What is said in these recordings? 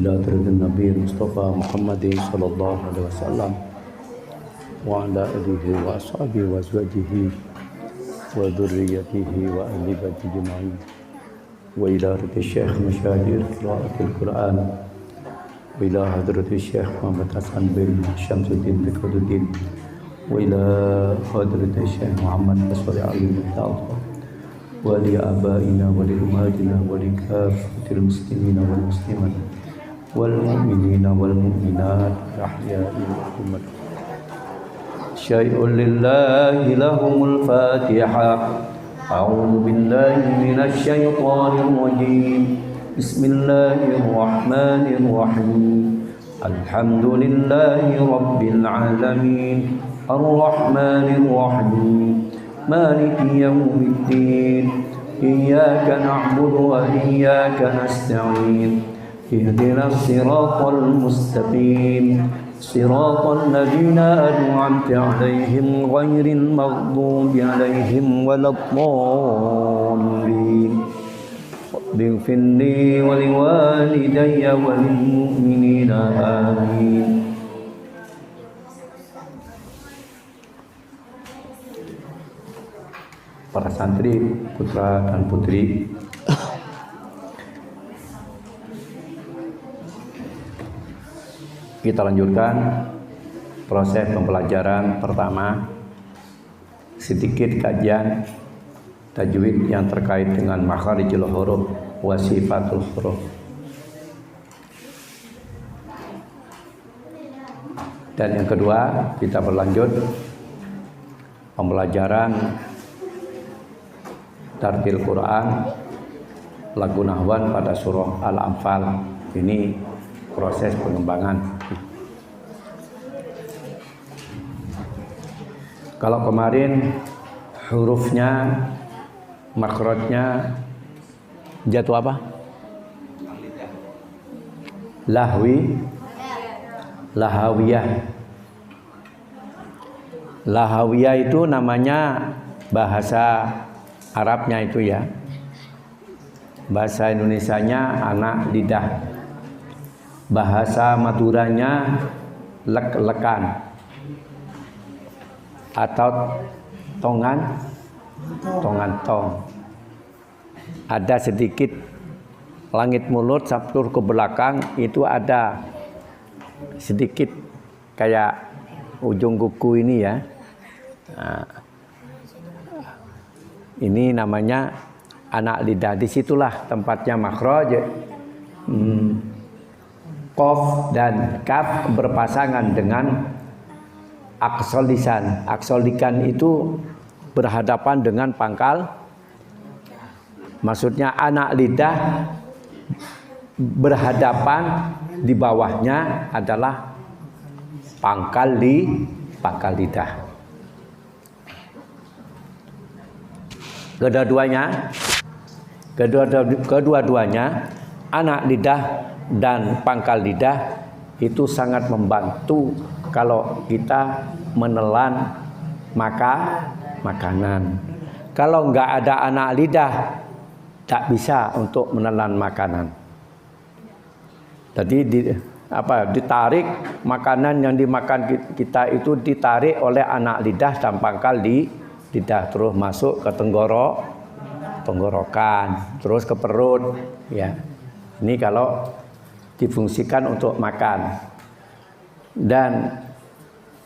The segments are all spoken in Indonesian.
إلى حضرة النبي المصطفى محمد صلى الله عليه وسلم وعلى آله وأصحابه وأزواجه وذريته وأهل بيته أجمعين وإلى حضرة الشيخ مشاهير قراءة القرآن وإلى حضرة الشيخ محمد حسن بن شمس الدين بقدر الدين وإلى حضرة الشيخ محمد بصر علي المتعب ولآبائنا ولأمهاتنا ولكافة المسلمين والمسلمات والمؤمنين والمؤمنات الأحياء والأموات. شيء لله لهم الفاتحة. أعوذ بالله من الشيطان الرجيم. بسم الله الرحمن الرحيم. الحمد لله رب العالمين الرحمن الرحيم مالك يوم الدين إياك نعبد وإياك نستعين اهدنا الصراط المستقيم صراط الذين أنعمت عليهم غير المغضوب عليهم ولا الضالين اغفر لي ولوالدي وللمؤمنين آمين. Para santri, putra dan putri, kita lanjutkan proses pembelajaran pertama, sedikit kajian tajwid yang terkait dengan makharijul huruf wa sifatul huruf. Dan yang kedua, kita berlanjut pembelajaran tartil Quran lagu nahwan pada surah Al-Anfal. Ini proses pengembangan. Kalau kemarin hurufnya, makhrajnya jatuh apa? Lahwi, lahawiyah. Lahawiyah itu namanya bahasa Arabnya itu ya. Bahasa Indonesianya anak lidah. Bahasa Maduranya lek-lekan atau tongan tong. Ada sedikit langit mulut sabtur ke belakang itu ada sedikit kayak ujung kuku ini ya. Nah, ini namanya anak lidah. Disitulah tempatnya makhraj. Qaf dan kaf berpasangan dengan aqsal lisan. Aqsal lisan itu berhadapan dengan pangkal. Maksudnya anak lidah berhadapan, di bawahnya adalah pangkal lidah. Kedua-duanya anak lidah dan pangkal lidah itu sangat membantu kalau kita menelan makanan. Kalau nggak ada anak lidah, tak bisa untuk menelan makanan. Jadi ditarik makanan yang dimakan kita itu ditarik oleh anak lidah dan pangkal lidah, terus masuk ke tenggorokan, terus ke perut ya. Ini kalau difungsikan untuk makan. Dan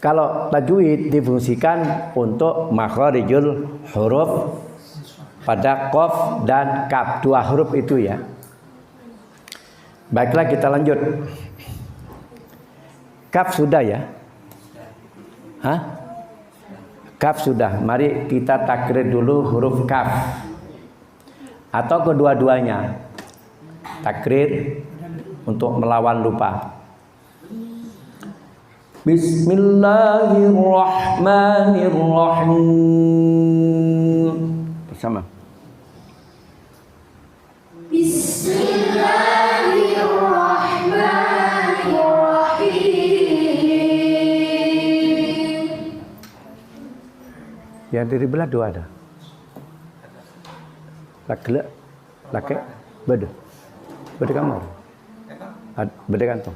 kalau tajwid difungsikan untuk makharijul huruf pada qaf dan kaf, dua huruf itu ya. Baiklah, kita lanjut. Kaf sudah ya? Kaf sudah. Mari kita takrir dulu huruf kaf atau kedua-duanya. Takrir untuk melawan lupa. Bismillahirrahmanirrahim. Bersama. Yang dari belah dua ada. Laki, laki, beda, beda kamar, beda kantong.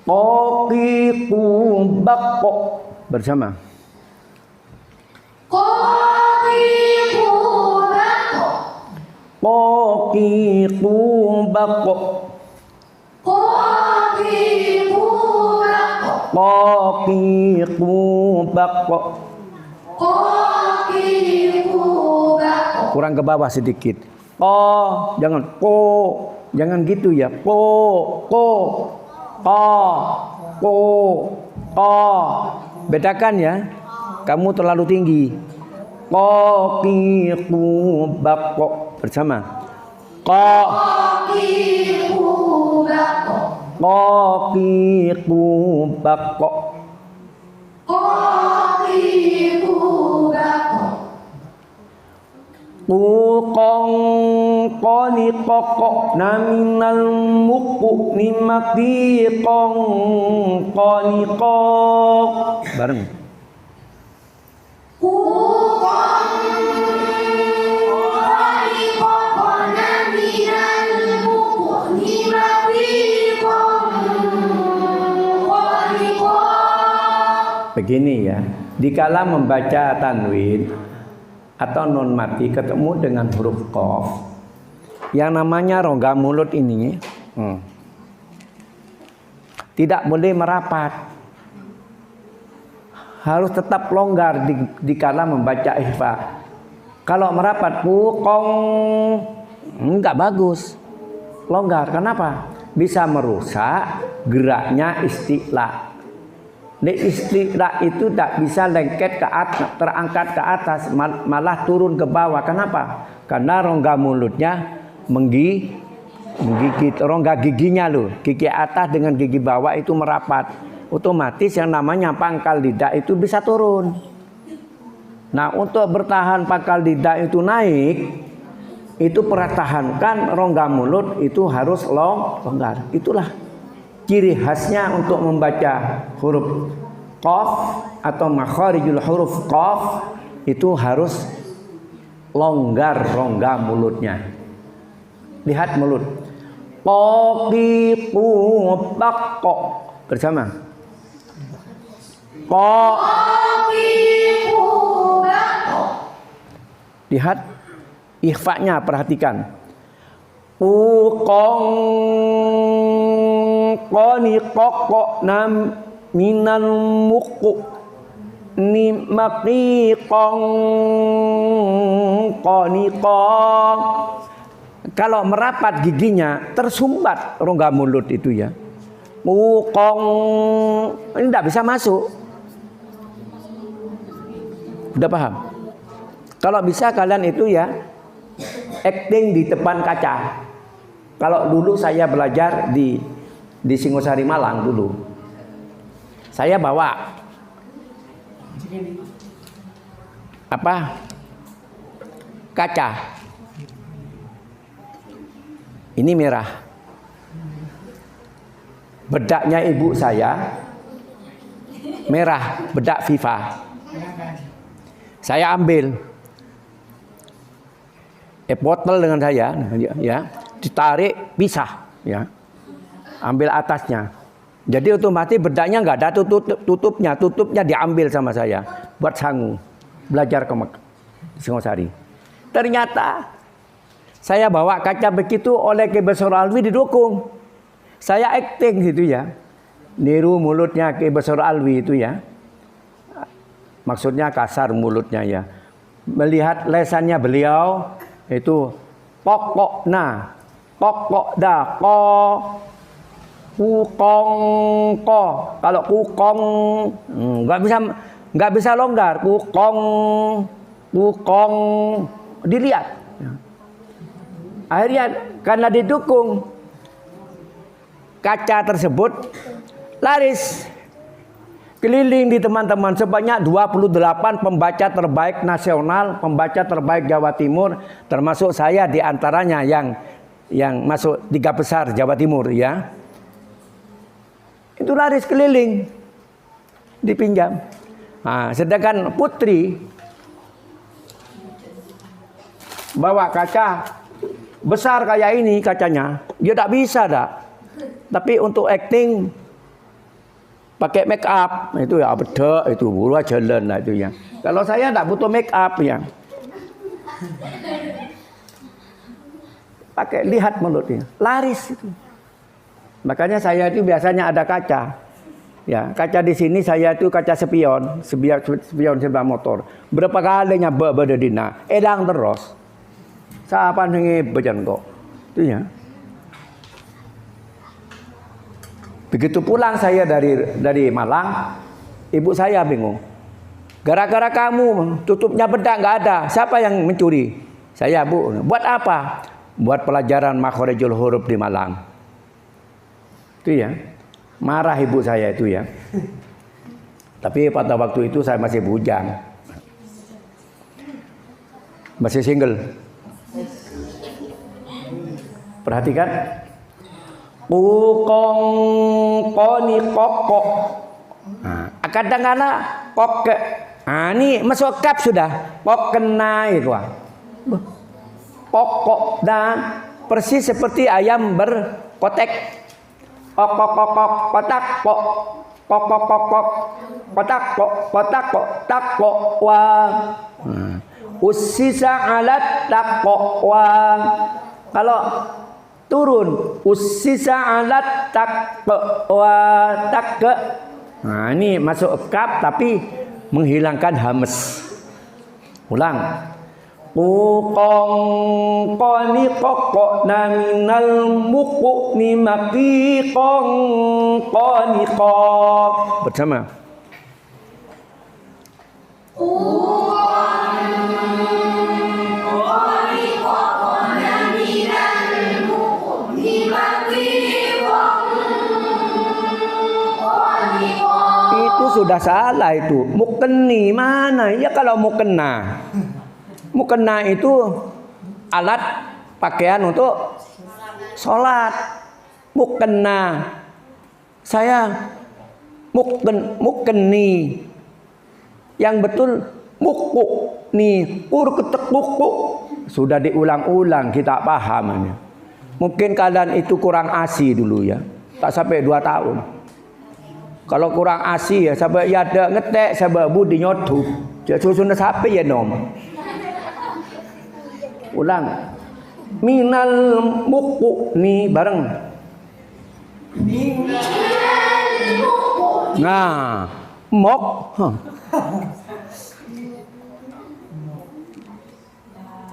Koki kubako bersama. Koki kubako. Koki kubako. Koki kubako. Koki kubako. Koki kubako. Kurang ke bawah sedikit. Oh, jangan jangan gitu ya. Bedakan ya. Kamu terlalu tinggi. Koki kubako bersama. Koki kubako. Koki kubako. Koki kubako. Kong koni kokok naminal muku nimaki kong koni kok bareng. Kukong koni kokok naminal muku nimaki kong koni kok. Begini ya, dikala membaca tanwin atau non mati ketemu dengan huruf qaf, yang namanya rongga mulut ini tidak boleh merapat, harus tetap longgar dikala membaca ihfa. Kalau merapat kong enggak bagus, longgar. Kenapa? Bisa merusak geraknya isti'la. Di istilah itu tak bisa lengket ke atas, terangkat ke atas, malah turun ke bawah. Kenapa? Karena rongga mulutnya menggigit, rongga giginya loh, gigi atas dengan gigi bawah itu merapat. Otomatis yang namanya pangkal lidah itu bisa turun. Nah, untuk bertahan pangkal lidah itu naik, itu pertahankan rongga mulut itu harus longgar. Itulah ciri khasnya untuk membaca huruf qaf atau makharijul huruf qaf itu harus longgar rongga mulutnya. Lihat mulut. Koki kubako bersama. Koki kubako. Lihat ikhfa-nya, perhatikan. Kong koni kokok nam minan muku ni maki kong koni kong. Kalau merapat giginya tersumbat rongga mulut itu ya. Kong ini tidak bisa masuk. Udah paham? Kalau bisa kalian itu ya acting di depan kaca. Kalau dulu saya belajar di Singosari Malang dulu, saya bawa kaca. Ini merah. Bedaknya ibu saya merah, bedak Viva. Saya ambil botol dengan saya, ya, ditarik, pisah, ya, ambil atasnya. Jadi otomatis bedaknya nggak ada tutupnya diambil sama saya buat sangu belajar ke Singosari. Ternyata saya bawa kaca begitu oleh Ki Besar Alwi didukung. Saya acting gitu ya, niru mulutnya Ki Besar Alwi itu ya. Maksudnya kasar mulutnya ya. Melihat lesannya beliau itu pokok da ko kukong ko. Kalau kukong nggak bisa longgar. Kukong dilihat. Akhirnya karena didukung kaca tersebut laris. Keliling di teman-teman sebanyak 28 pembaca terbaik nasional, pembaca terbaik Jawa Timur, termasuk saya di antaranya yang masuk 3 besar Jawa Timur ya. Itu laris keliling dipinjam. Nah, sedangkan putri bawa kaca besar kayak ini kacanya, dia tak bisa dah. Tapi untuk acting pakai make up itu ya beda, itu bulu jalan lah itu ya. Kalau saya tak butuh make up ya. Pakai lihat mulutnya, laris itu. Makanya saya itu biasanya ada kaca. Ya, kaca di sini saya itu kaca spion sebelah motor. Berapa kali nyoba berdina, edang terus. Siapa nengi bejan kok. Itu ya. Begitu pulang saya dari Malang, ibu saya bingung. Gara-gara kamu tutupnya bedak nggak ada, siapa yang mencuri? Saya, Bu. Buat apa? Buat pelajaran makhorijul huruf di Malang. Itu ya. Marah ibu saya itu ya. Tapi pada waktu itu saya masih bujang. Masih single. Perhatikan. Pukong koni kokok. Nah, kadang-kadang kok. Nah, ini masuk kap sudah. Kok kena itu. Pokok dan persis seperti ayam berkotek. Kok kotak kok. Kok kotak kok kotak kok tak kok wang. Usisa alat tak kok wang. Kalau turun usisa alat tak kok tak ke. Nah, ini masuk kap tapi menghilangkan hames. Ulang. Pukong koni kokok naminal muku ni maki kong koni kok. Bersama. Itu sudah salah itu. Mukeni mana? Ya kalau mukena. Mukena itu alat pakaian untuk sholat. Mukena. Saya mukeni. Yang betul muku nih ketek buku. Sudah diulang-ulang kita pahamannya. Mungkin kalian itu kurang ASI dulu ya. Tak sampai 2 tahun. Kalau kurang ASI ya sampai ya ada ngetek sampai budi nyotup. Jadi susun sampai ya nom. Ulang. Minal muku nih bareng. Nah, mok.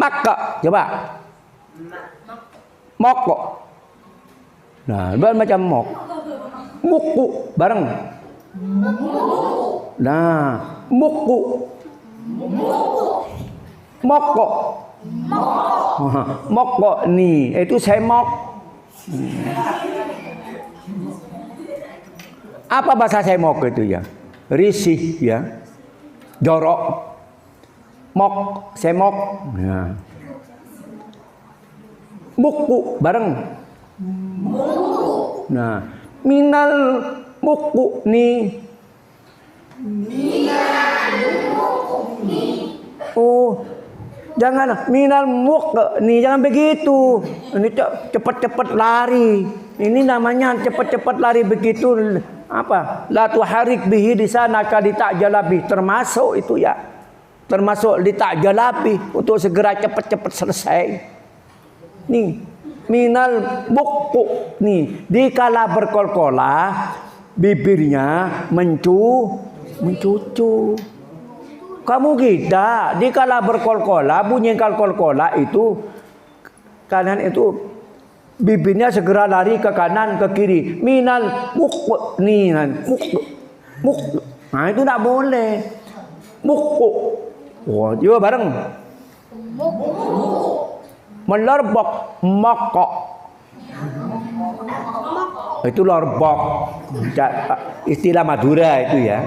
Maka coba. Mokok. Nah, macam mok. Muku bareng. Nah, muku. Mokok. Mokok nih, itu semok. Apa bahasa semok itu ya? Risih ya. Jorok. Mok, semok. Nah. Muku bareng. Nah, minal muku nih. Oh, jangan minal muk nih, jangan begitu. Ini cepat-cepat lari. Ini namanya cepat-cepat lari begitu. Apa? La tuharik bihi di sana kadita jalabi, termasuk itu ya. Termasuk dita jalabi untuk segera cepat-cepat selesai. Nih, minal buku nih, dikala berkol-kola bibirnya mencucu. Kamu kita dikala berkol-kola bunyi kol-kola itu kanan itu bibirnya segera lari ke kanan ke kiri. Minal buku nih, muk. Nah itu tidak boleh. Buku. Wah, juga bareng. Melerbok mokok. Itu lorbok. Istilah Madura itu ya.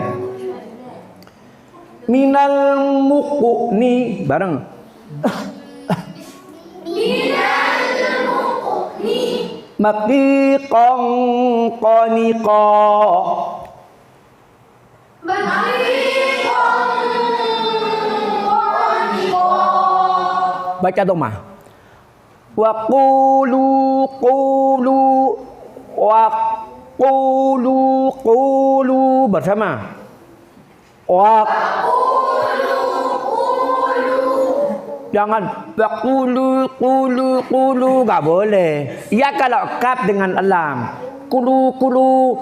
Minal muku nih bareng. Minal muku nih. Maki kong koniko. Maki kong baca dhammah. Wa qulu wa qulu bersama. Wa jangan qulu enggak boleh. Ya kalau kaf dengan lam. Qulu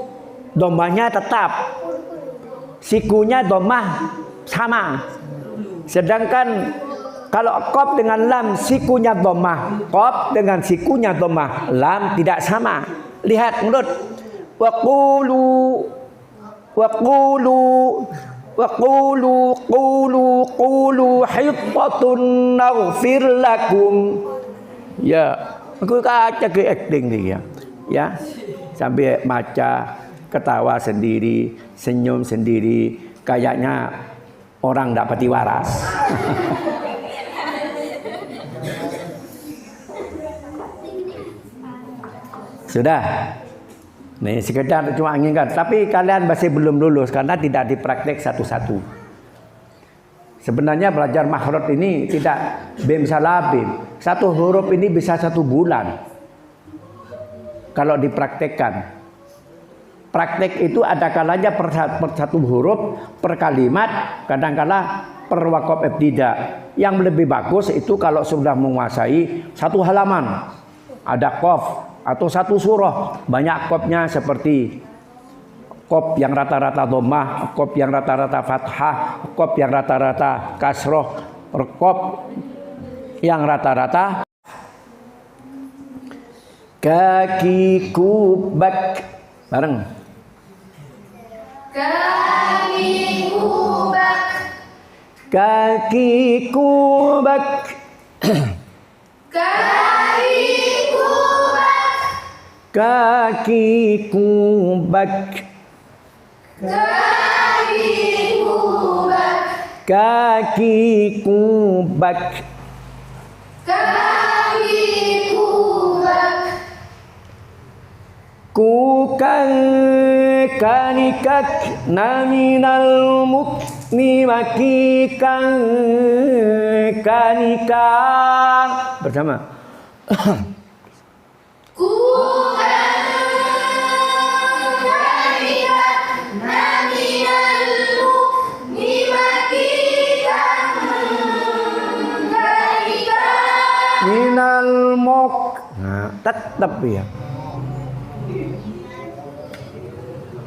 dhammahnya tetap. Sikunya dhammah sama. Sedangkan kalau qaf dengan lam sikunya dhammah, qaf dengan sikunya dhammah, lam tidak sama. Lihat menurut wa qulu hitatun naghfir lakum. Ya, aku kaca ke acting dia. Ya. Sampai baca ketawa sendiri, senyum sendiri, kayaknya orang enggak pati waras. Sudah. Nih sekedar cuma ingatkan, tapi kalian masih belum lulus karena tidak dipraktek satu-satu. Sebenarnya belajar makhraj ini tidak bim salabim. Satu huruf ini bisa 1 bulan. Kalau dipraktekkan. Praktek itu ada kalanya per satu huruf, per kalimat, kadang-kala per waqaf ibtida. Yang lebih bagus itu kalau sudah menguasai 1 halaman. Ada qaf atau 1 surah, banyak qafnya seperti qaf yang rata-rata dhammah, qaf yang rata-rata fathah, qaf yang rata-rata kasroh, qaf yang rata-rata kaki kubak bareng. Kaki kubak. Kaki kubak. Kaki kubak. Kaki kubak. Kaki kubak. Kaki kubak. Kaki kubak. Kukan kanikak naminal mukni makikan kanikan bersama. Minal mok, nah, tetap ya.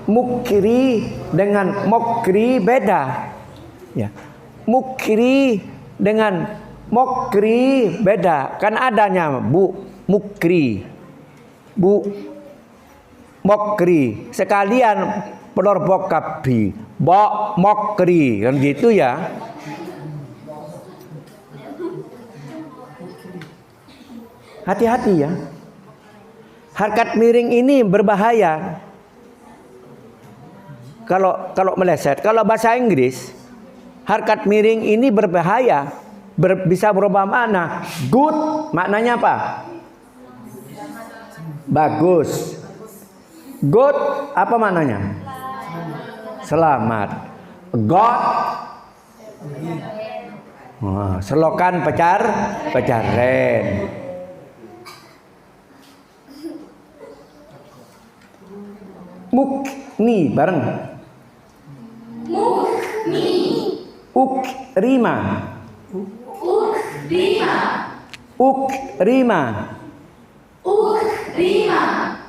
Mukri dengan mokri beda, ya. Mukri dengan mokri beda, kan adanya bu mukri, bu mokri sekalian pelor kabi, bo mokri kan gitu ya. Hati-hati ya. Harkat miring ini berbahaya. Kalau meleset, kalau bahasa Inggris, harkat miring ini berbahaya. Bisa berubah makna. Good maknanya apa? Bagus. Good apa maknanya? Selamat. God selokan pecaren. Mukni bareng. Mukni. Ukrima. Ukrima. Ukrima. Ukrima.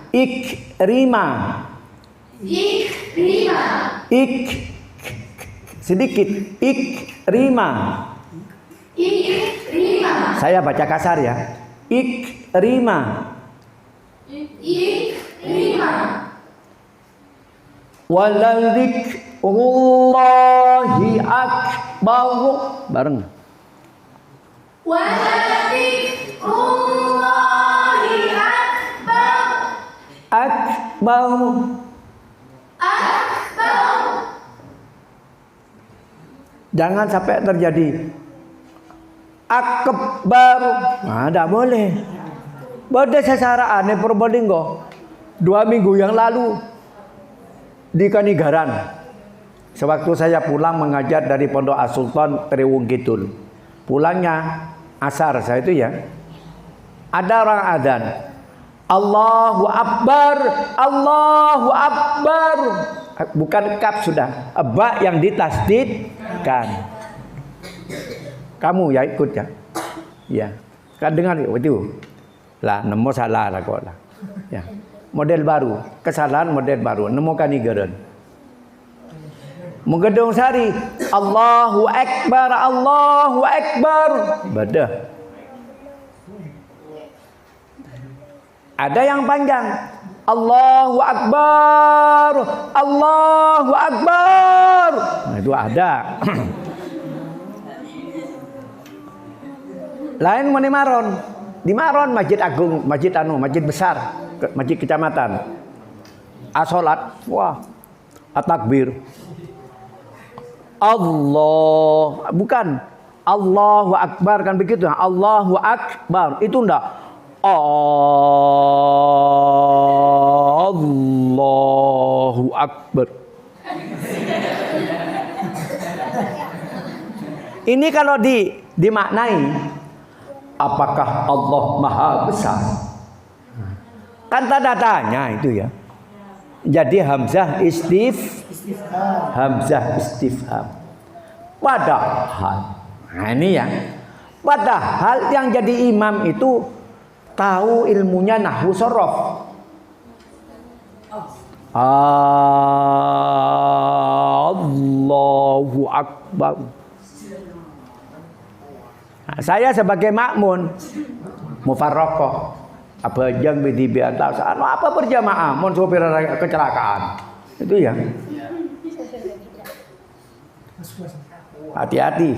Ikrima. Ikrima. Sedikit. Ikrima. Ikrima. Saya baca kasar ya. Ikrima. Ikrima. Waladzikrullahi akbar bareng. Waladzikrullahi akbar. Akbar. Akbar. Jangan sampai terjadi akbar. Nah, tidak boleh. Pada secara aneh Purbalingga 2 minggu yang lalu di Kanigaran, sewaktu saya pulang mengajar dari Pondok As-Sultan Trewung Kidul, pulangnya asar saya itu ya, ada orang adzan, Allahu Akbar, Allahu Akbar. Bukan kaf sudah, ba yang ditasdidkan. Kamu ya ikut ya. Ya. Kan dengar itu. Lah nemu salah lah kok lah. Ya. Model baru, kesalahan model baru, nemu kan igeren. Menggedong sari, Allahu Akbar, Allahu Akbar. Beda. Ada yang panjang. Allahu Akbar, Allahu Akbar. Nah, itu ada. Lain mau di Maron masjid agung, masjid besar, masjid kecamatan. Asolat, wah, atakbir. Allah, bukan Allahu Akbar kan begitu. Allahu Akbar itu enggak. Allahu Akbar. Ini kalau dimaknai, apakah Allah Maha Besar? Kan tanda tanya itu ya. Jadi hamzah istifham. Padahal, nah ini ya. Padahal yang jadi imam itu tahu ilmunya nahwu sorof. Allahu Akbar. Nah, saya sebagai makmun mufarraqah apa jang di atas apa berjamaah mon sopir kecelakaan itu ya. Hati-hati.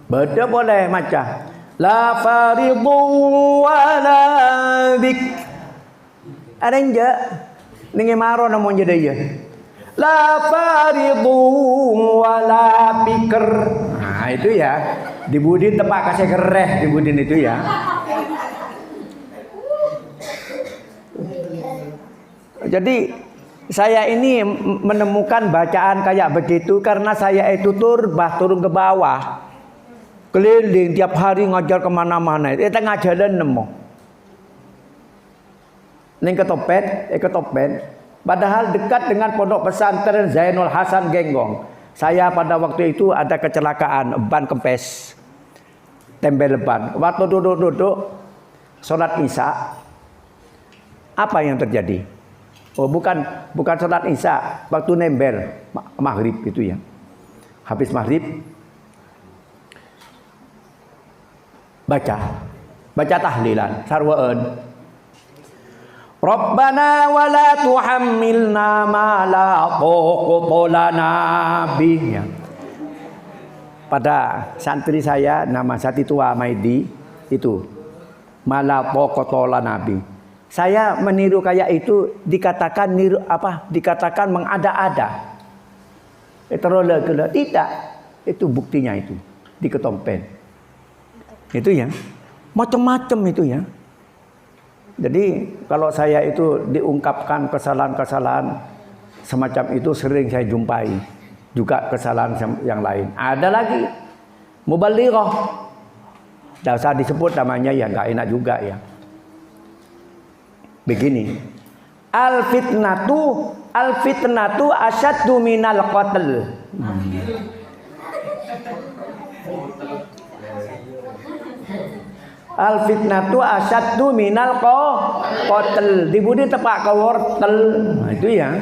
Beda boleh macam la faridhu wala bik. Ada enggak? Ninge maro namun jadi ya. La faridhu wala bikr. Nah itu ya. Di Budin tepak kasih kereh di Budin itu ya. Jadi saya ini menemukan bacaan kayak begitu karena saya itu turun ke bawah. Keliling tiap hari ngajar kemana-mana. Itu ngajarin nemu. Neng ketopen. Padahal dekat dengan pondok pesantren Zainul Hasan Genggong. Saya pada waktu itu ada kecelakaan ban kempes, tempel ban. Waktu duduk sholat isya, apa yang terjadi? Oh bukan sholat isya, waktu nembel maghrib itu ya. Habis maghrib. Baca tahlilan sarwaan. Rabbana wa la tuhammilna ma la taqata lana bih. Pada santri saya nama Satitua Maidi itu mala taqata lana bih. Saya meniru kayak itu dikatakan niru apa? Dikatakan mengada-ada. Tidak. Itu buktinya itu di ketompen. Itu ya, macam-macam itu ya. Jadi kalau saya itu diungkapkan kesalahan-kesalahan semacam itu sering saya jumpai. Juga kesalahan yang lain. Ada lagi mubalighah. Tidak usah disebut namanya ya, nggak enak juga ya. Begini, al fitnatu asyaddu minal qatl. Al fitnatu asyaddu minal qatl. Di Budi tepak ke wortel. Nah, itu ya.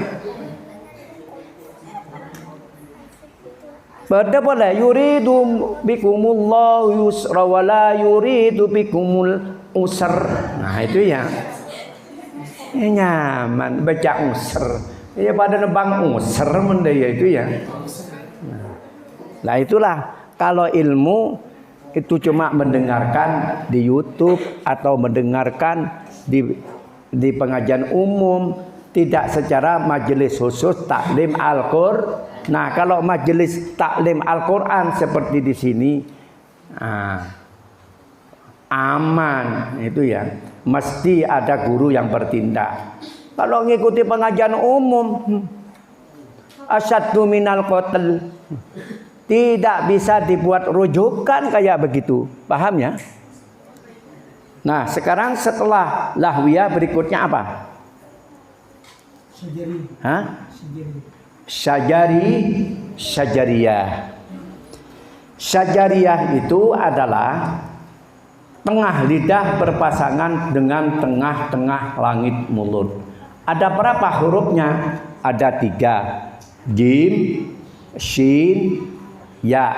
Pada yuridu bikumullahu yusra wa la yuridu bikumul usr. Nah, itu ya. Ya nyaman baca usr. Ya pada nebang usr mendaya itu ya. Nah, itulah kalau ilmu itu cuma mendengarkan di YouTube atau mendengarkan di pengajian umum, tidak secara majelis khusus taklim Al-Qur'an. Nah, kalau majelis taklim Al-Qur'an seperti di sini, aman itu ya. Mesti ada guru yang bertindak. Kalau ngikuti pengajian umum, asyaddu minal qatl. Tidak bisa dibuat rujukan kayak begitu. Paham ya? Nah, sekarang setelah lahwiyah berikutnya apa? Syajari. Hah? Syajari. Syajari, syajariyah. Syajariyah itu adalah tengah lidah berpasangan dengan tengah-tengah langit mulut. Ada berapa hurufnya? Ada 3. Jim, shin, ya.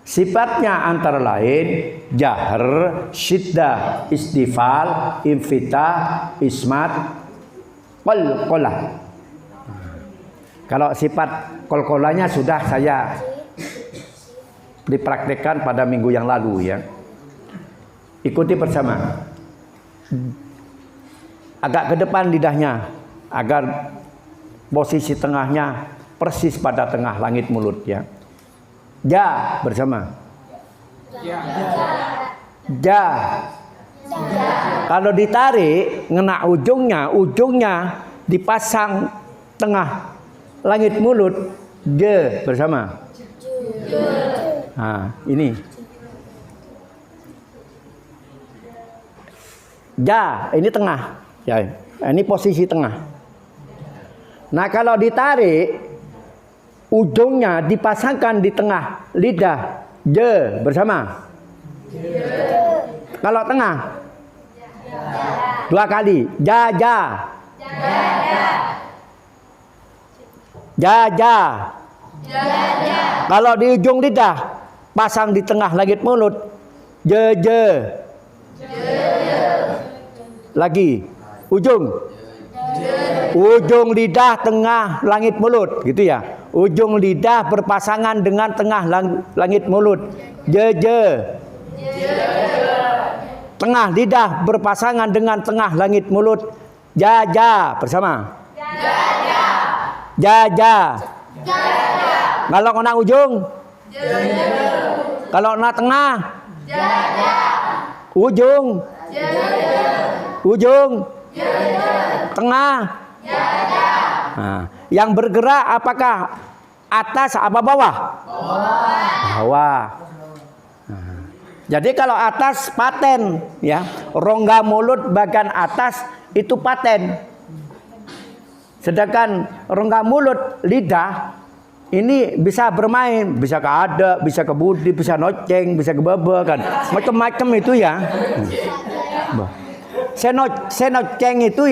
Sifatnya antara lain jahr, syiddah, istifal, infitah, ismat, qalqalah. Kalau sifat qalqalahnya sudah saya dipraktikkan pada minggu yang lalu ya. Ikuti bersama. Agak ke depan lidahnya agar posisi tengahnya persis pada tengah langit mulut ya. Ja bersama. Ja. Kalau ditarik ngena ujungnya dipasang tengah langit mulut. Je bersama. Nah, ini. Ja, ini tengah. Ya, ini posisi tengah. Nah, kalau ditarik ujungnya dipasangkan di tengah lidah. Je bersama. Kalau tengah. 2 kali. Ja. Ja. Kalau di ujung lidah pasang di tengah langit mulut. Je. Lagi. Ujung lidah tengah langit mulut, gitu ya. Ujung lidah berpasangan dengan tengah langit mulut. Je. Tengah lidah berpasangan dengan tengah langit mulut. Ja bersama. Ja. Kalau kena ujung. Kalau kena tengah. Ujung. Tengah. Nah, yang bergerak apakah atas apa bawah? Bawah. Nah, jadi kalau atas paten ya, rongga mulut bagian atas itu paten. Sedangkan rongga mulut lidah ini bisa bermain, bisa ke ada, bisa ke budi, bisa noceng, bisa ke bebe kan. Macam-macam itu ya. Senoceng itu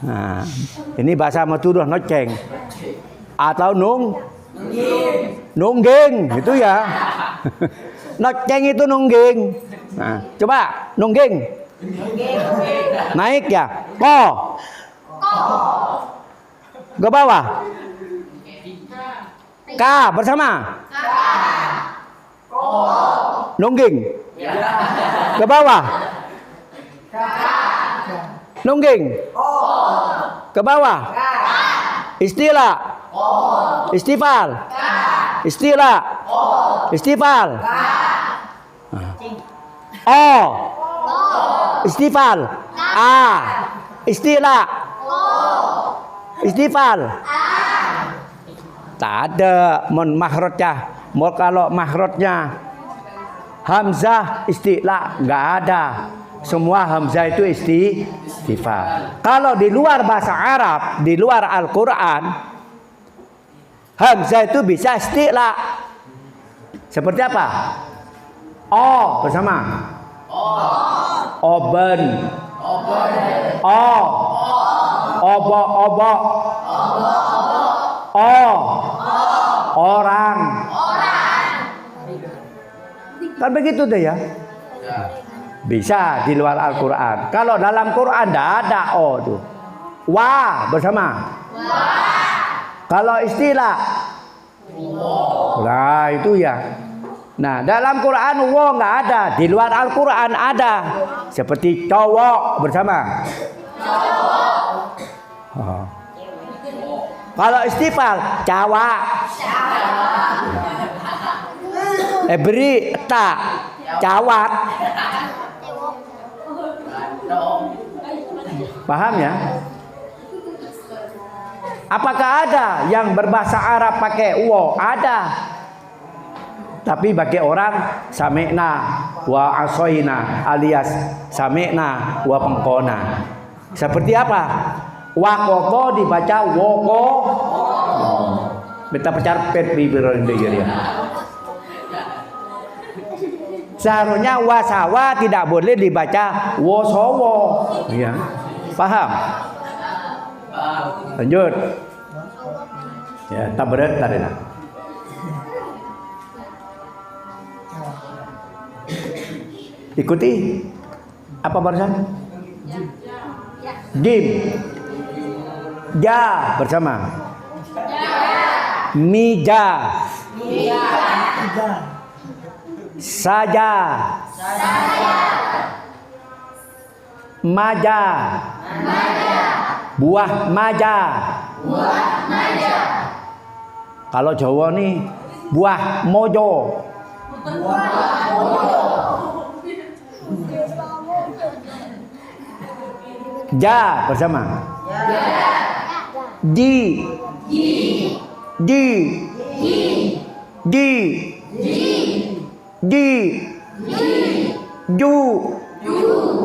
nah, ini bahasa Madura noceng atau nungging itu ya. Noceng itu nungging. Nah, coba nungging. Naik ya. Ko. Ke bawah. Ka bersama. Nungging. Ke bawah. Nungging. Ke bawah. Istilah. Istifal. Istilah. Istifal. O. Istifal. A. Istilah. Istifal. Tak ada makhrajnya. Kalau makhrajnya hamzah istilah nggak ada. Semua hamzah itu istifal. Kalau di luar bahasa Arab, di luar Al-Quran, hamzah itu bisa istilah. Seperti apa? O bersama. Oben. Obok. Orang. Kan begitu deh ya. Bisa di luar Al-Quran. Kalau dalam Quran tidak ada O tuh. Wa bersama. Kalau istilah. Nah itu ya. Nah dalam Quran wa nggak ada. Di luar Al-Quran ada. Seperti cowok bersama. Oh. Kalau istifal cawak. Beri tak cawat. Paham ya? Apakah ada yang berbahasa Arab pakai wa? Ada. Tapi bagi orang sami'na wa asoina alias sami'na wa pengkona. Seperti apa? Wakoto dibaca woko. Beta pecarpet bibir ya. Seharusnya wasawa tidak boleh dibaca wosowo. Ya. Paham? Lanjut. Ya, tak berat tadi nak. Ikuti. Apa barusan? Jim. Ja bersama. Mija. Saja. Maja. Buah maja. Kalau Jawa nih buah mojo. Ja bersama. Di. Ju.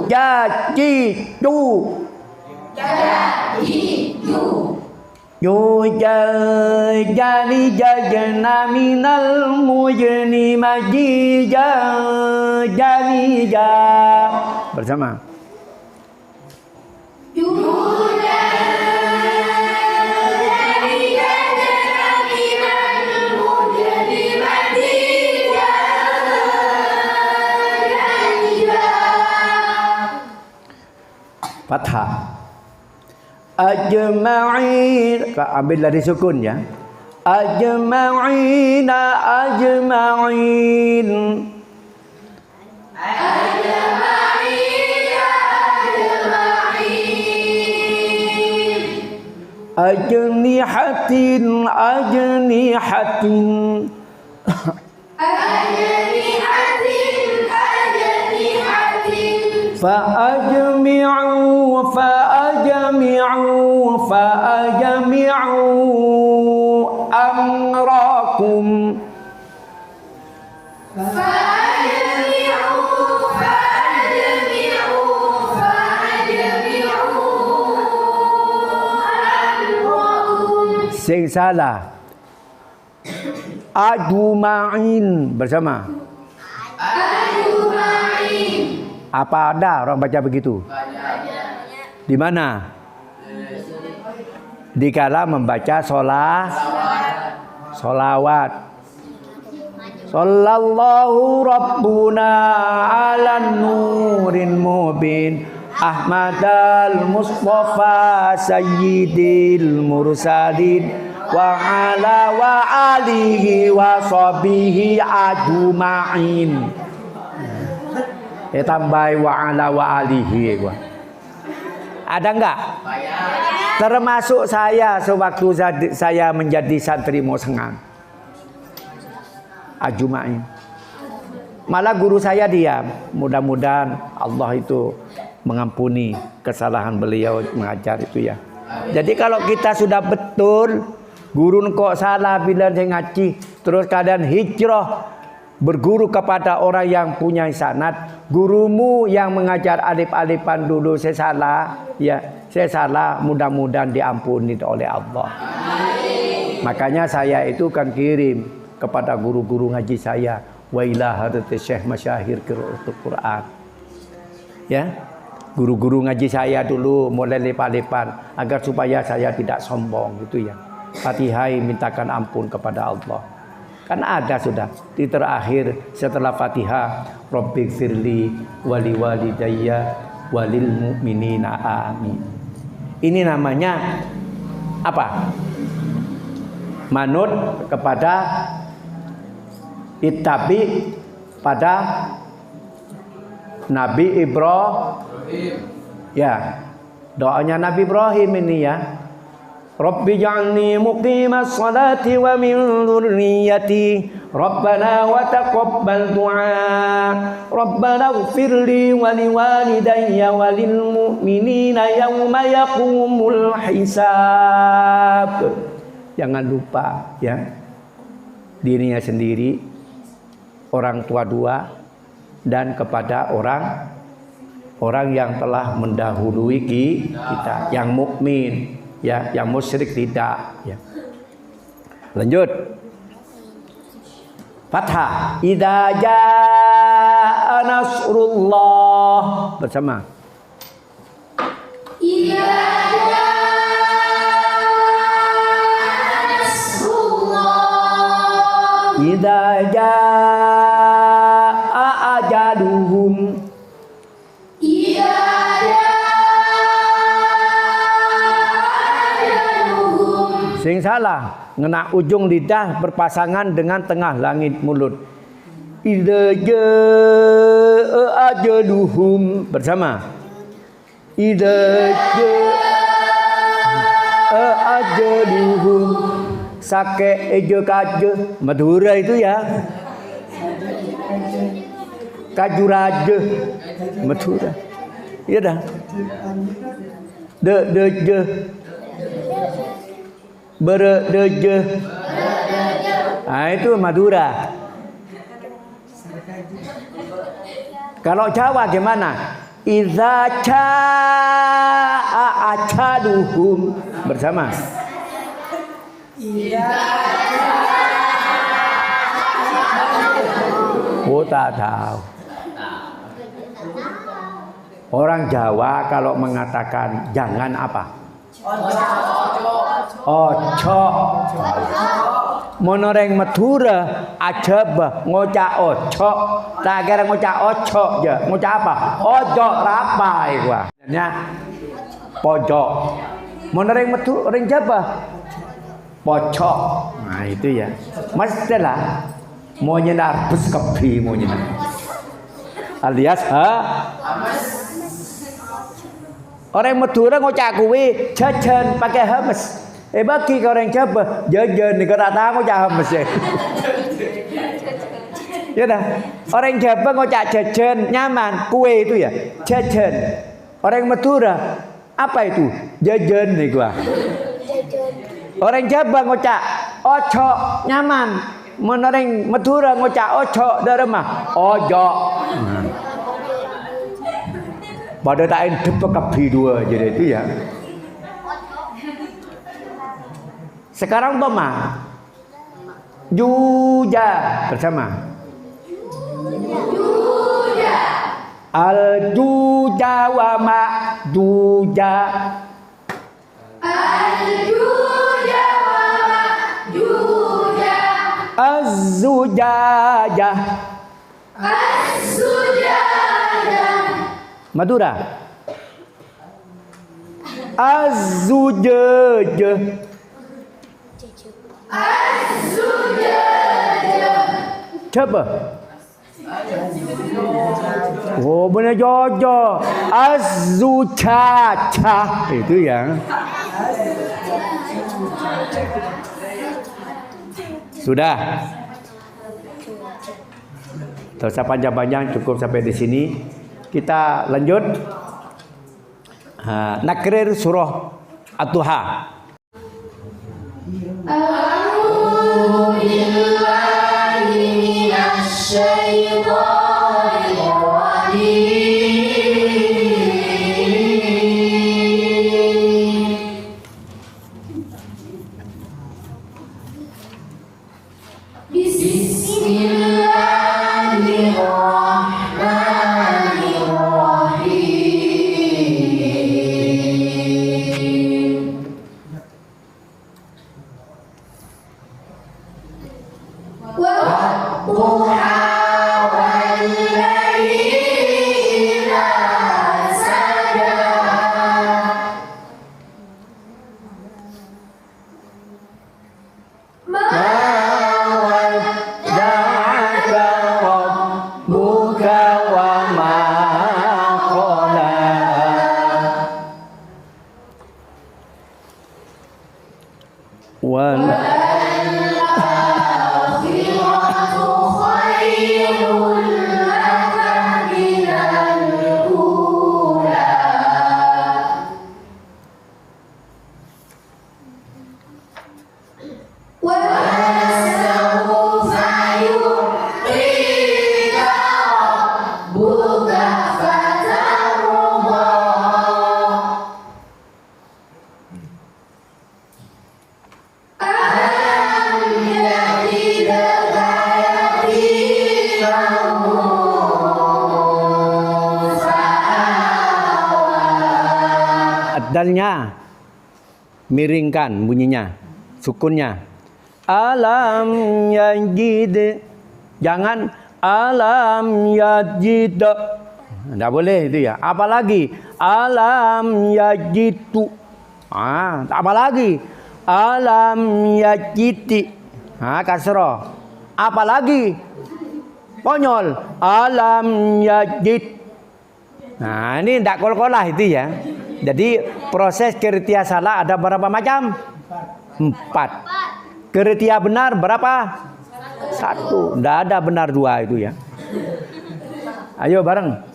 Ja. Ji. Ju. Yo jani jana minal mujni majija jani ja bersama. Fathah. Ajma'in, ambil dari sukun ya. Ajma'ina ajma'in. Ajnihatin ajnihatin. Fa'ajmi'u amrakum. Sing salah. Ajma'in bersama. Apa ada orang baca begitu? Di mana? Dikala membaca solawat. Sallallahu Rabbuna ala nurin mubin Ahmadal Mustafa Sayyidil Mursalin wa ala wa alihi wa sahbihi ajma'in. Tambah wa ala wa alihi gua. Ada enggak? Termasuk saya sewaktu saya menjadi santri Mosengan. Ajma'in. Malah guru saya diam. Mudah-mudahan Allah itu mengampuni kesalahan beliau mengajar itu ya. Jadi kalau kita sudah betul, guru kok salah bila dia ngaji, terus keadaan hijrah berguru kepada orang yang punya sanad, gurumu yang mengajar alif-alifan dulu saya salah, ya saya salah, mudah-mudahan diampuni oleh Allah. Makanya saya itu kan kirim kepada guru-guru ngaji saya, wa ila hadratis syekh masyahir qiraatul Quran. Ya, guru-guru ngaji saya dulu mulai lipal-lipal agar supaya saya tidak sombong gitu ya. Fatihah mintakan ampun kepada Allah. Kan ada sudah di terakhir setelah Fatihah, Rabbighfirli wali walidayya walil mu'minina amin. Ini namanya apa? Manut kepada ittabi pada Nabi Ibrahim. Ya, doanya Nabi Ibrahim ini ya. Rabbi ja'alni muqimas salati wa min dzurriyyati Rabbana wa taqabbal du'a Rabbana ighfirli wa liwalidayya wa lil mu'minina yauma yaqumul hisab. Jangan lupa ya, dirinya sendiri, orang tua dua, dan kepada orang yang telah mendahului kita, yang mukmin ya, yang musyrik tidak ya. Lanjut. Fathah. Idza jaa nasrullah, bersama. Idza jaa nasrullah. Idza jaa ajaluhum. Idza Sing salah, ngena ujung lidah berpasangan dengan tengah langit mulut. Idza jaa ajaluhum, bersama. Idza jaa ajaluhum. Sake ejo kaje, Madura itu ya. Kajuraje, Madura. Iya dah. De Berdeje. Nah, itu Madura. Kalau Jawa gimana? Idza caa acaduhum, bersama. Oh, tak tahu. Orang Jawa kalau mengatakan jangan apa? Ojo. Monoreng Madura ajab ngocak ojo. Tak kira ngocak ojo ya. Ngocak apa? Ojo rapa iku. Ya. Pojok. Monoreng Madura orang Jawa pojok. Nah itu ya. Mestilah mau nyenar bus kebi mau nyenar. Alias orang Madura ngocak kuwi jajan pakai hames. Bagi ke orang Jawa jajan nih kata tahu ngocak hames ya. Ya dah. Orang Jawa ngocak jajan nyaman, kue itu ya jajan. Orang Madura apa itu? Jajan nih gua. Orang Jawa ngocak ojo nyaman. Orang Madura ngocak ojo daremah ojo. Pada tain depek kebi dua jadi itu ya. Sekarang Toma Juja, bersama. Juja. Al Juja wa ma Juja. Al Juja wa ma Juja. Az-Zujajah. Az-Zujajah. Madura. Az-Zujajah. Az-Zujajah. Coba. Oh benar Jojo. Az-Zujajah itu ya. Sudah. Tak usah panjang-panjang, cukup sampai di sini. Kita lanjut. Nakrir surah At-Duha. A'udzu billahi minasy syaithanir rajim. Bismillahirrahmanirrahim. Wadduha wal-laili idza saja. Ma Wadda'aka rabbuka wa ma qala. wal akhiratu khairul laka minal ula. Wa sawfa yu'tika rabbuka fatarda. Alam yajidka yatiman fa'awa. Adalnya miringkan bunyinya, sukunnya. Alam yajid, jangan alam yajid, tidak boleh itu ya. Apalagi alam yajitu, apalagi alam yajiti, kasroh. Apalagi konyol alam yajid. Nah ini tidak kol-kolah itu ya. Jadi proses kritia salah ada berapa macam? 4. Kritia benar berapa? 1. Tidak ada benar 2 itu ya. Ayo bareng.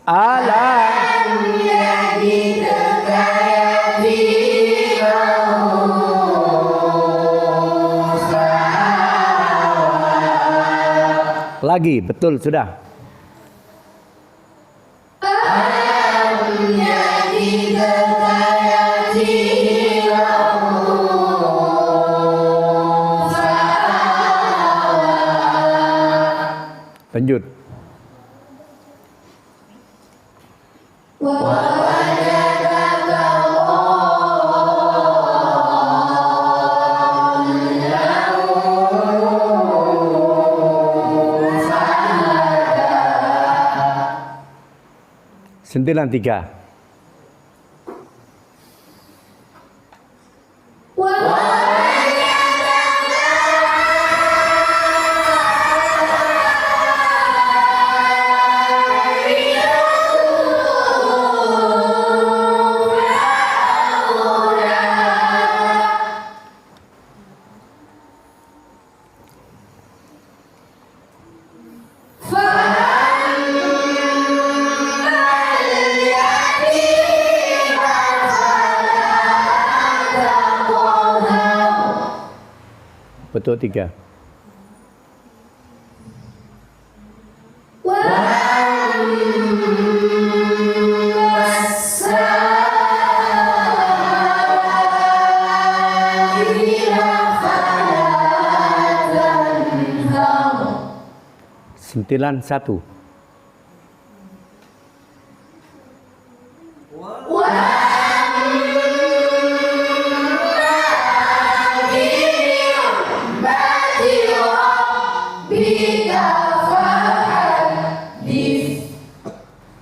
Alam yajidka yatiman fa'awa. lagi, betul sudah. Alam yajidka yatiman fa'awa. Lanjut. Sentilan 3. Betul 3. Sentilan 1.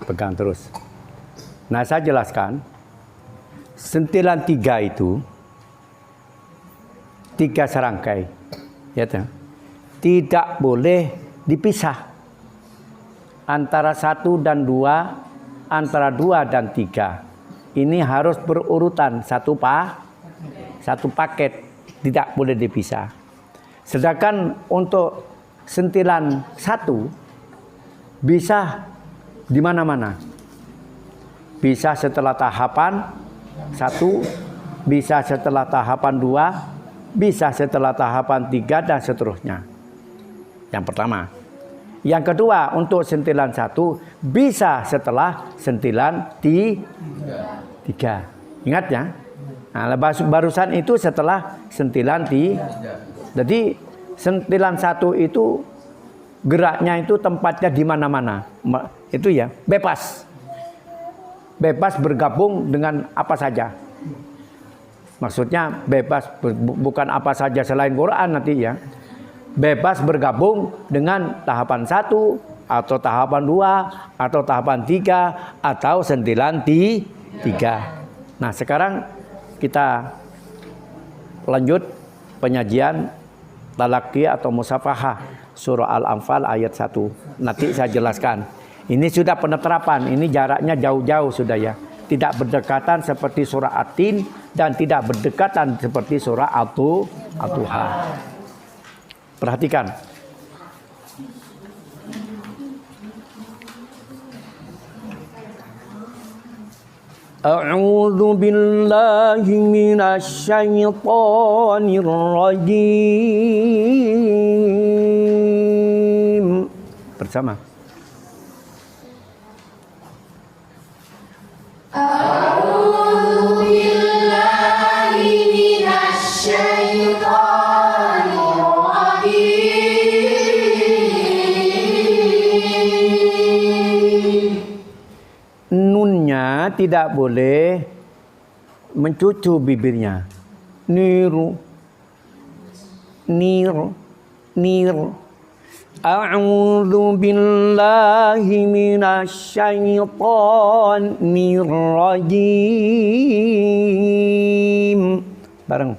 Pegang terus. Nah, saya jelaskan. Sentilan 3 itu 3 serangkai. Ya, tidak boleh dipisah. Antara 1 dan 2, antara 2 dan 3. Ini harus berurutan satu paket, tidak boleh dipisah. Sedangkan untuk sentilan 1 bisa di mana-mana. Bisa setelah tahapan 1, bisa setelah tahapan 2, bisa setelah tahapan 3 dan seterusnya. Yang pertama. Yang kedua, untuk sentilan 1 bisa setelah sentilan 3. Ingat ya. Nah, barusan itu setelah sentilan 3. Jadi sentilan 1 itu geraknya itu tempatnya di mana-mana. Itu ya, bebas. Bebas bergabung dengan apa saja. Maksudnya bebas bukan apa saja selain Quran nanti ya. Bebas bergabung dengan tahapan 1 atau tahapan 2 atau tahapan 3 atau sentilan 3. Nah, sekarang kita lanjut penyajian talaqi atau musafahah surah Al-Anfal ayat 1. Nanti saya jelaskan. Ini sudah peneterapan, ini jaraknya jauh-jauh sudah ya. tidak berdekatan seperti surah At-Tin dan tidak berdekatan seperti surah Ad-Duha. Perhatikan. A'udzu billahi minasy syaithanir rajim. Bersama. A'udzu billahi minasy syaithanir rajim. Nunnya tidak boleh mencucu bibirnya. Niru, niru, niru. A'udzu billahi minasy syaithanir rajim. Bareng.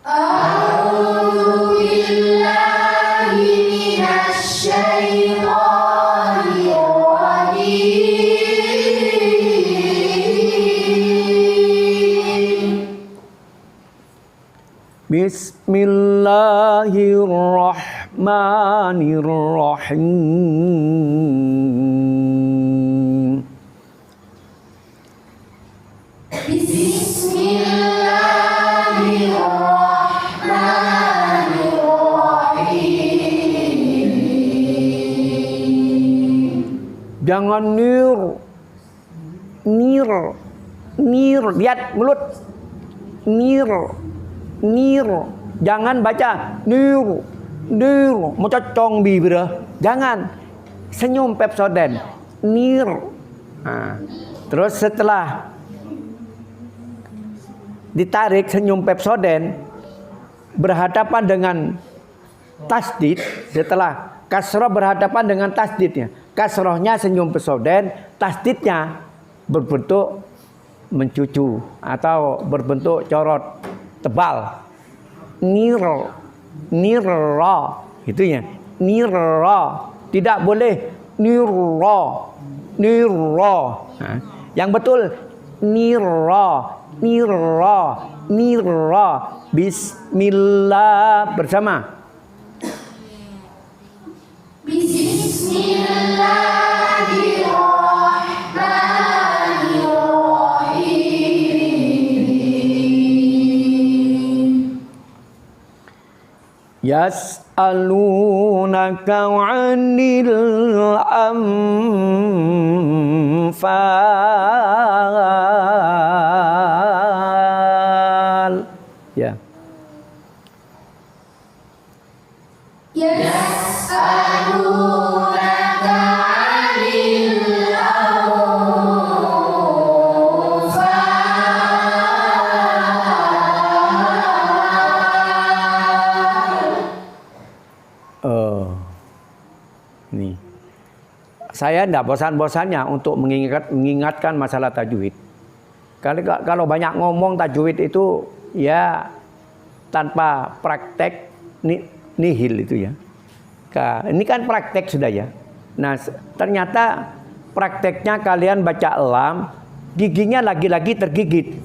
A'udzu billahi minasy syaithanir rajim. Bismillahirrahmanirrahim. Bismillahirrahmanirrahim. Jangan niru. Niru. Niru. Lihat mulut. Niru. Niru. Jangan baca niru. Niru. Mococong bibir. Jangan. Senyum Pepsodent. Niru. Nah. Terus setelah ditarik senyum Pepsodent berhadapan dengan tasdid, setelah kasroh berhadapan dengan tasdidnya. Kasrohnya senyum Pepsodent, tasdidnya berbentuk mencucu atau berbentuk corot tebal. Niro, niro, itu ya. Niro, tidak boleh niro, niro. Nah, yang betul niro, niro, niro. Bismillah bersama. Bismillahirrahmanirrahim. Yas'alunaka 'anil anfal. Ya. Yas'alunaka 'anil anfal. Nih. Saya tidak bosan-bosannya untuk mengingatkan masalah tajwid. Kalau banyak ngomong tajwid itu ya tanpa praktek nihil itu ya. Ini kan praktek sudah ya. Nah ternyata prakteknya kalian baca lam, giginya lagi-lagi tergigit.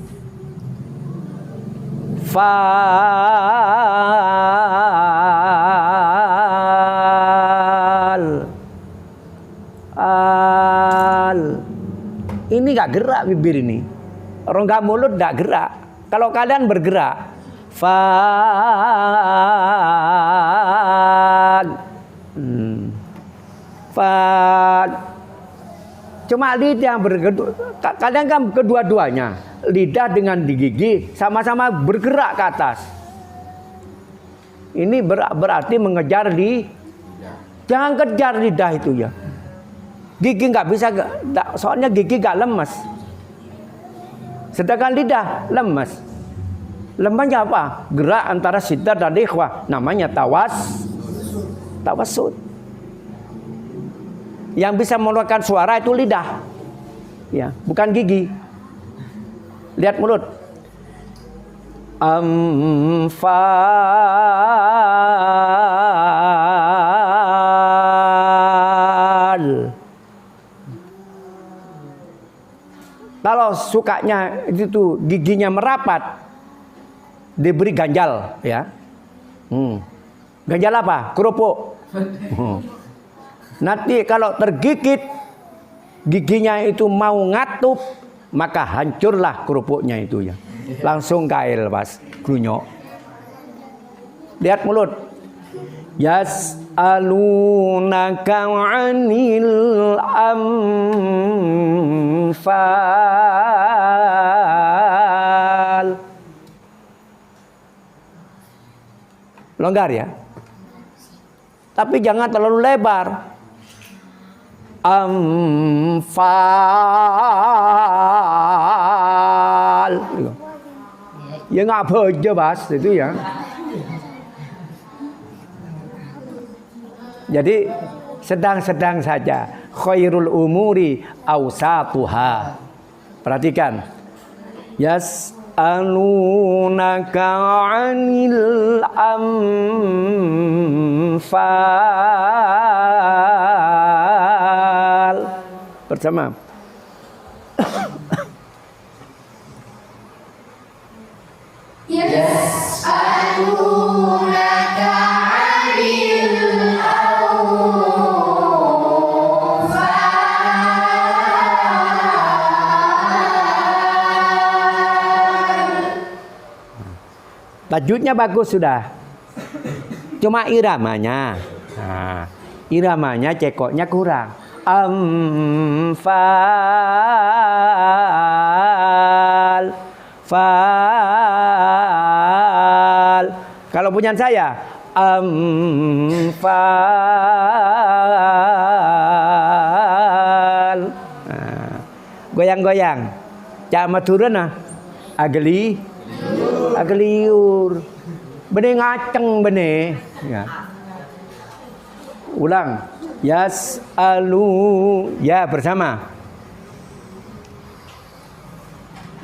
Ini gak gerak bibir ini. Rongga mulut gak gerak. Kalau kalian bergerak, cuma lidah yang bergerak. Kalian kan kedua-duanya, lidah dengan gigi sama-sama bergerak ke atas. Ini berarti mengejar jangan kejar lidah itu ya. Gigi nggak bisa, soalnya gigi nggak lemas. Sedangkan lidah lemas. Lemahnya apa? Gerak antara siddar dan ikhwah. Namanya tawassut. Yang bisa mengeluarkan suara itu lidah, ya, bukan gigi. Lihat mulut. Amfal. Kalau sukanya itu giginya merapat, diberi ganjal ya. Ganjal apa? Kerupuk. Nanti kalau tergigit giginya itu mau ngatup, maka hancurlah kerupuknya itu ya. Langsung kail pas grunyok. Lihat mulut. Yas'alunaka 'anil anfal. Longgar ya. Tapi jangan terlalu lebar. Anfal. Ya nggak baca Bas itu ya. Jadi sedang-sedang saja. Khairul umuri awsatuha. Perhatikan. Yas'alunaka 'anil anfal. Bersama. Yas'alunaka 'anil Tajwidnya bagus sudah. Cuma iramanya. Nah, iramanya cekoknya kurang. Amfal. Fal. Kalau punya saya amfal. Nah, goyang-goyang. Cak maturun nah. Ageliur. Bene ngaceng bene. Ya. Ulang. Yas'alu. Ya bersama.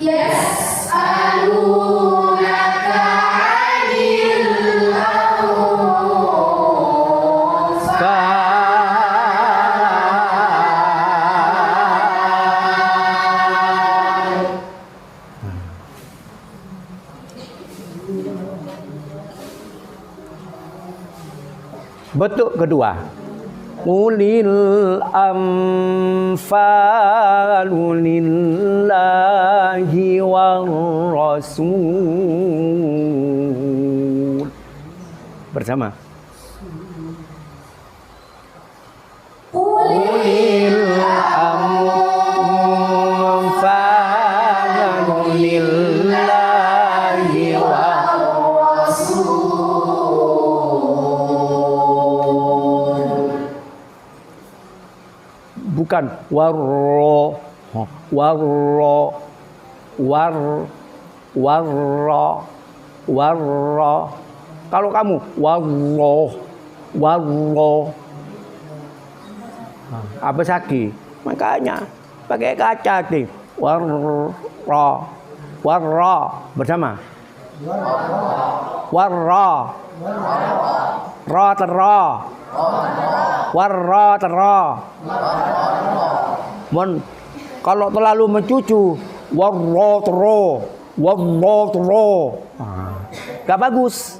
Yas'alunaka 'anil anfal. Bentuk kedua. Ulil anfalu lillahi war rasul. Bersama. Ulil anfalu lillahi war rasul. Bukan warro, warro. Kalau kamu warro, apa saki? Makanya pakai kaca nih. Warro bersama. Warro, ro terro. Warra terra. Mon kalau terlalu mencucu warra terro. Gak bagus.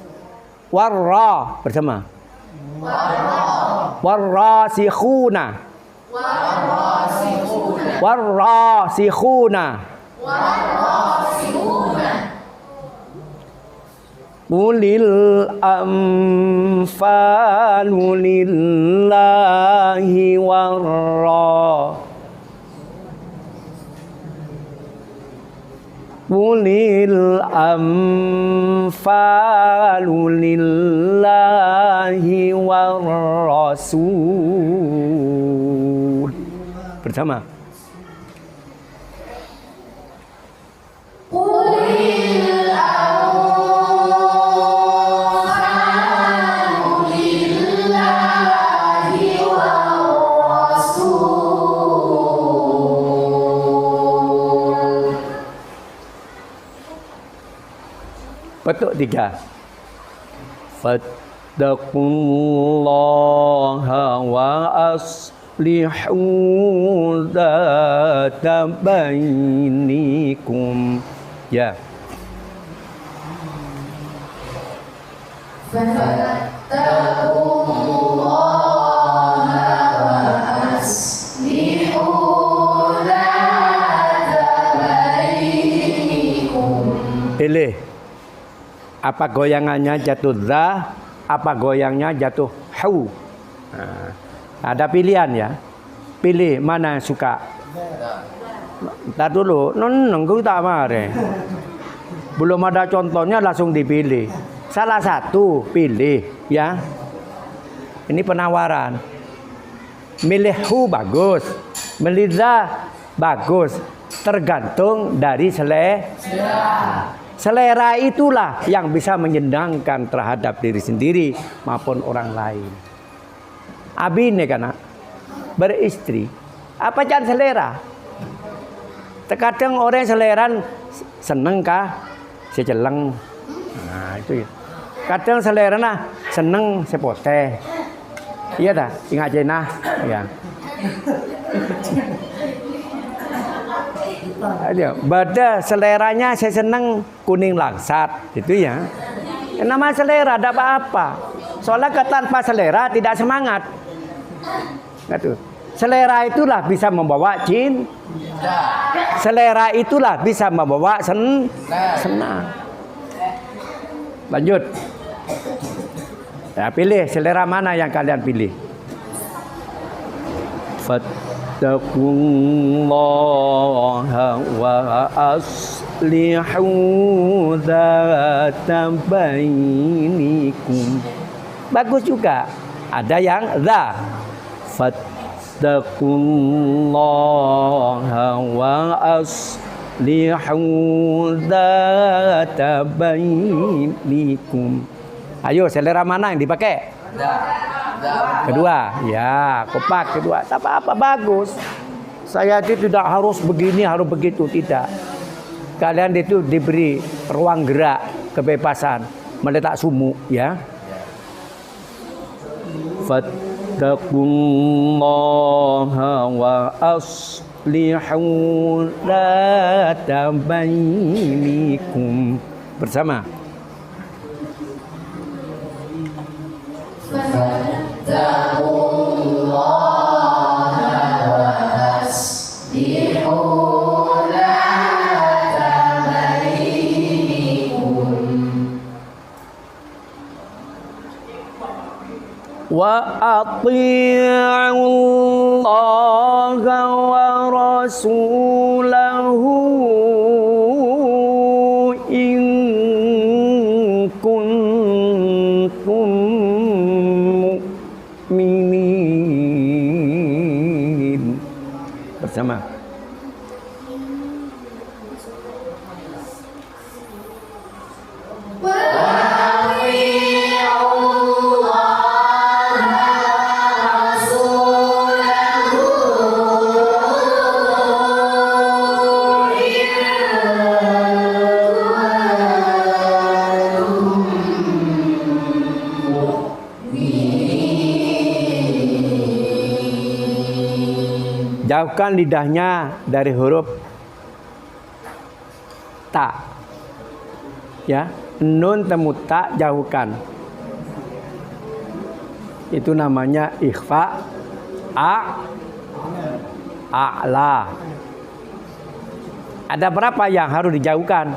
Warra bersama. Warra sikhuna. Ulil anfalu lillahi warra. Ulil anfalu lillahi war rasul. Bersama. Bentuk 3. Fattaqullaha wa aslihu dzata bainikum. Ya. Pilih. Apa goyangannya jatuh za, apa goyangnya jatuh hu. Nah, ada pilihan ya. Pilih mana yang suka. Ntar dulu, nunggu tak mare. Belum ada contohnya langsung dipilih. Salah satu pilih ya. Ini penawaran. Milih hu bagus, milih za bagus. Tergantung dari selera. Selera itulah yang bisa menyenangkan terhadap diri sendiri maupun orang lain. Abi ini kan beristri, apa jangan selera? Terkadang orang seleran seneng kah sejeleng. Nah itu ya. Kadang selera nah seneng sepote. Iya dah, ingat jenah ya. Bada seleranya saya seneng kuning langsat itu ya. Nama selera ada apa-apa. Soalnya tanpa selera tidak semangat. Gitu. Selera itulah bisa membawa selera itulah bisa membawa senang. Lanjut. Ya, pilih selera mana yang kalian pilih. Fattaqullaha wa aslihu dzata bainikum. Bagus juga. Ada yang za. Fattaqullaha wa aslihu dzata bainikum. Ayo, selera mana yang dipakai? Kedua, ya, kopak kedua. Tak apa-apa, bagus. Saya itu tidak harus begini, harus begitu, tidak. Kalian itu diberi ruang gerak, kebebasan, meletak sumuk, ya. Fattaqullaha wa aslihu dzata bainikum. Bersama. Wa ati'u Allah wa rasulahu in kuntum mu'minin. Bersama. Jauhkan lidahnya dari huruf ta. Ya, nun temu ta jauhkan. Itu namanya ikhfa a'la. Ada berapa yang harus dijauhkan?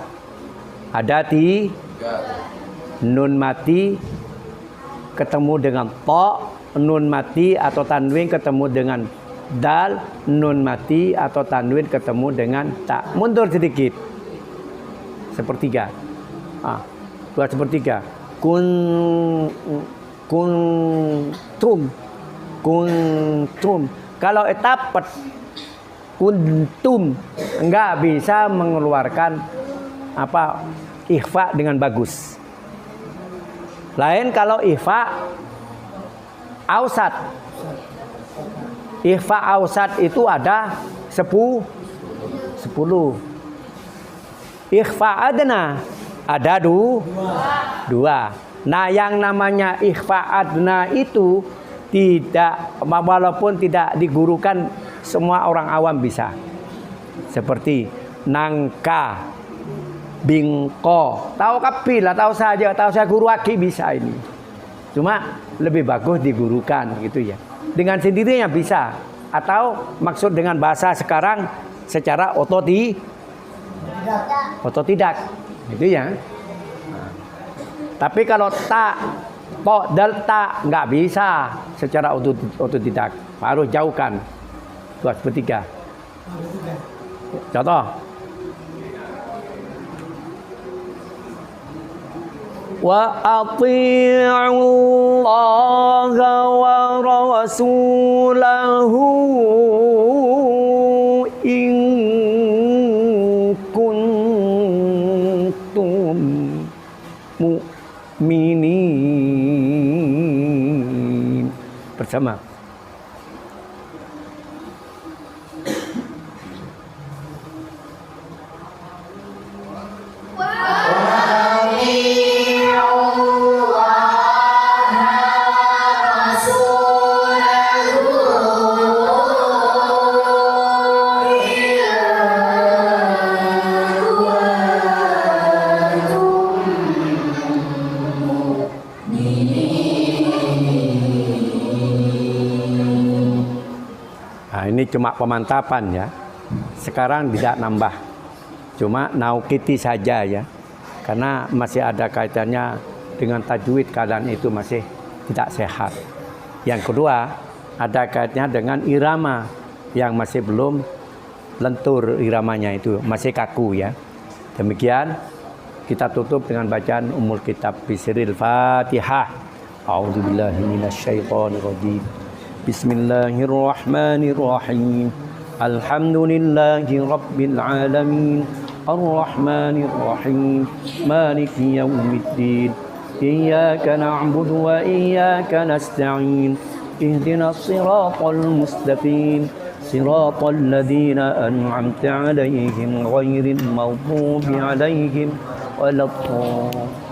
Ada nun mati ketemu dengan to, nun mati atau tanwin ketemu dengan dal, nun mati atau tanwin ketemu dengan ta. Mundur sedikit. Sepertiga. Dua sepertiga. Kuntum. Kalau etapat kuntum enggak bisa mengeluarkan ikhfa dengan bagus. Lain kalau ikhfa ausat. Ikhfa ausat itu ada 10. Ikhfa adna ada 2. Nah, yang namanya ikhfa adna itu tidak, walaupun tidak digurukan, semua orang awam bisa. Seperti nangka, bingko, tahu kapil lah, tahu saja, tahu saya guru aki bisa ini. Cuma lebih bagus digurukan gitu ya. Dengan sendirinya bisa, atau maksud dengan bahasa sekarang secara otodidak, gitu ya. Nah, tapi kalau tak, po, delta nggak bisa secara otodidak, harus jauhkan. Dua sepertiga. Contoh. Wa ati'u Allah wa rasulahu in kuntum mu'minin. Bersama. Ini cuma pemantapan ya. Sekarang tidak nambah. Cuma naukiti saja ya. Karena masih ada kaitannya dengan tajwid, keadaan itu masih tidak sehat. Yang kedua, ada kaitannya dengan irama yang masih belum lentur iramanya itu, masih kaku ya. Demikian kita tutup dengan bacaan Ummul Kitab Bismil Fatihah. A'udzubillahi minasyaitonirrajim. Bismillahirrahmanirrahim. Alhamdulillahi rabbil alamin. Arrahmanir rahim. Maliki yaumiddin. Iyyaka na'budu wa iyyaka nasta'in. Ihdinas siratal mustaqim. Siratal ladzina an'amta 'alaihim ghairil maghdubi 'alaihim waladdallin.